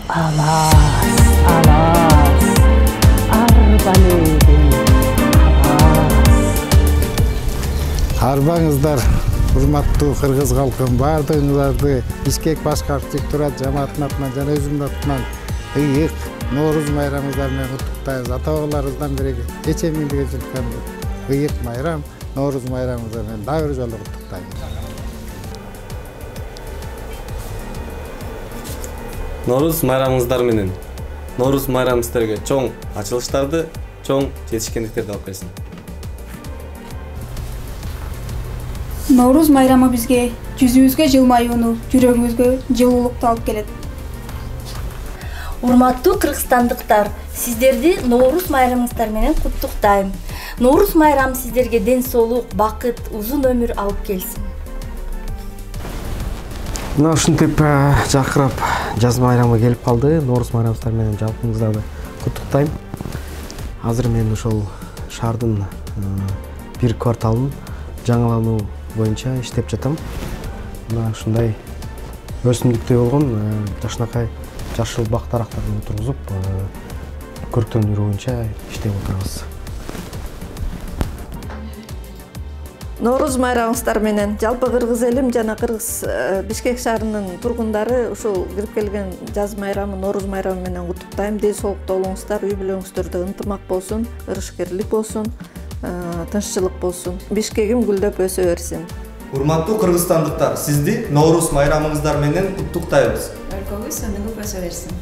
Alas, alas, arbaleydim, alas. Арбаңыздар, урматтуу кыргыз калкым, баардыгыңыздарды Бишкек башкарчылык турат жамаатынын атынан жана өзүмдүн атынан ыйык Нооруз майрамыңыздар менен куттуктайбыз. Ата-бабаларыбыздан бери кече миңдиге жылкан ыйык майрам Нооруз майрамыңыздар менен дагы бир жолу куттуктайбыз. Нооруз майрамыңыздар менен. Нооруз майрамы сиздерге чоң ачылыштарды, чоң жетишкендиктерди алып келсин. Нооруз майрамы бизге жүзүбүзгө жылмаюуну, жүрөгүбүзгө жылуулукту алып келет. Урматтуу кыргызстандыктар, сиздерди Нооруз майрамыңыздар менен куттуктайм. Нооруз майрамы сиздерге ден соолук, бакыт, узун өмүр алып келсин. Мына ушинтип жакырап жаз майрамы келип калды. Нооруз майрамыңыздар менен жалпыңыздарды куттуктайм. Азыр мен ошол шаардын бир кварталын жаңылануу боюнча иштеп жатам. Мына ушундай өсүмдүктөй болгон жакшынакай жашыл бак дарактарын отургузуп, көрктөнүү боюнча иштеп отурабыз. Нооруз майрамыңыздар менен жалпы кыргыз элим жана кыргыз Бишкек шаарынын тургундары ушул кирип келген жаз майрамы, Нооруз майрамы менен куттуктайм. Ден соолукта болуңуздар, үй бүлөңүздөрдө ынтымак болсун, ырышкерлик болсун, тынччылык болсун. Бишкегим гүлдөп өсө берсин. Урматтуу кыргызстандыктар, сизди Нооруз майрамыңыздар менен куттуктайбыз. Өлкөгүз өнүгүп өсө берсин.